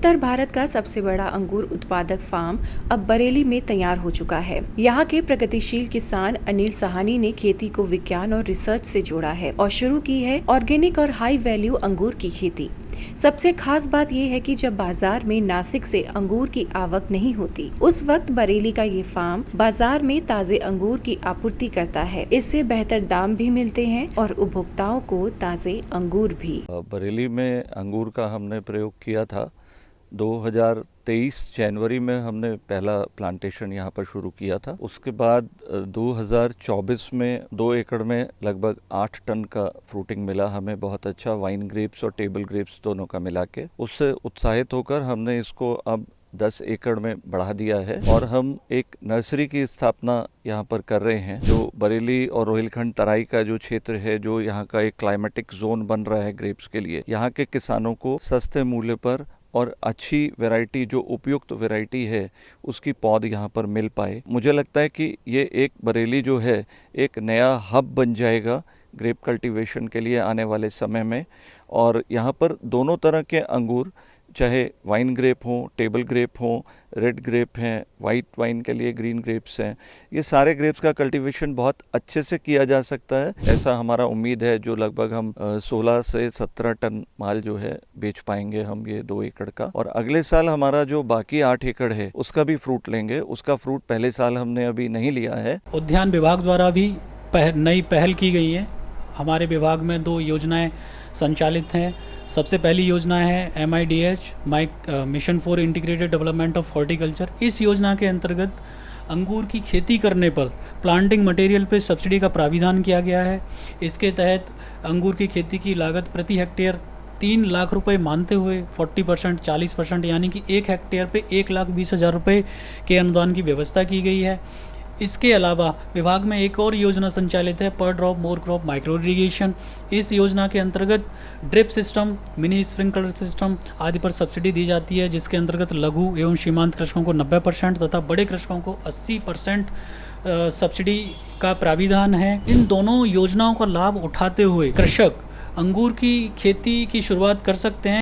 उत्तर भारत का सबसे बड़ा अंगूर उत्पादक फार्म अब बरेली में तैयार हो चुका है। यहाँ के प्रगतिशील किसान अनिल साहनी ने खेती को विज्ञान और रिसर्च से जोड़ा है और शुरू की है ऑर्गेनिक और हाई वैल्यू अंगूर की खेती। सबसे खास बात यह है कि जब बाजार में नासिक से अंगूर की आवक नहीं होती, उस वक्त बरेली का ये फार्म बाजार में ताजे अंगूर की आपूर्ति करता है। इससे बेहतर दाम भी मिलते हैं और उपभोक्ताओं को ताजे अंगूर भी। बरेली में अंगूर का हमने प्रयोग किया था। 2023 जनवरी में हमने पहला प्लांटेशन यहाँ पर शुरू किया था। उसके बाद 2024 में 2 एकड़ में लगभग 8 टन का फ्रूटिंग मिला हमें, बहुत अच्छा, वाइन ग्रेप्स और टेबल ग्रेप्स दोनों का मिला के। उससे उत्साहित होकर हमने इसको अब 10 एकड़ में बढ़ा दिया है और हम एक नर्सरी की स्थापना यहाँ पर कर रहे हैं, जो बरेली और रोहिलखंड तराई का जो क्षेत्र है, जो यहाँ का एक क्लाइमेटिक जोन बन रहा है ग्रेप्स के लिए। यहाँ के किसानों को सस्ते मूल्य पर और अच्छी वैरायटी, जो उपयुक्त वैरायटी है, उसकी पौध यहाँ पर मिल पाए। मुझे लगता है कि ये एक बरेली जो है एक नया हब बन जाएगा ग्रेप कल्टीवेशन के लिए आने वाले समय में। और यहाँ पर दोनों तरह के अंगूर, चाहे वाइन ग्रेप हो, टेबल ग्रेप हो, रेड ग्रेप हैं, वाइट वाइन के लिए ग्रीन ग्रेप्स हैं, ये सारे ग्रेप्स का कल्टीवेशन बहुत अच्छे से किया जा सकता है। ऐसा हमारा उम्मीद है, जो लगभग हम 16 से 17 टन माल जो है बेच पाएंगे हम ये 2 एकड़ का। और अगले साल हमारा जो बाकी 8 एकड़ है उसका भी फ्रूट लेंगे। उसका फ्रूट पहले साल हमने अभी नहीं लिया है। उद्यान विभाग द्वारा भी नई पहल की गई है। हमारे विभाग में 2 योजनाएं संचालित हैं। सबसे पहली योजना है MIDH mission for integrated development of horticulture. इस योजना के अंतर्गत अंगूर की खेती करने पर प्लांटिंग मटेरियल पर सब्सिडी का प्राविधान किया गया है। इसके तहत अंगूर की खेती की लागत प्रति हेक्टेयर 3 लाख रुपए मानते हुए 40%, 40% यानी कि 1 हेक्टेयर पे 1,20,000 रुपये के अनुदान की व्यवस्था की गई है। इसके अलावा विभाग में एक और योजना संचालित है, पर drop more crop micro irrigation. इस योजना के अंतर्गत drip system, mini sprinkler system आदि पर सब्सिडी दी जाती है, जिसके अंतर्गत लघु एवं सीमांत कृषकों को 90% तथा बड़े कृषकों को 80% सब्सिडी का प्राविधान है। इन दोनों योजनाओं का लाभ उठाते हुए कृषक अंगूर की खेती की शुरुआत कर सकते हैं।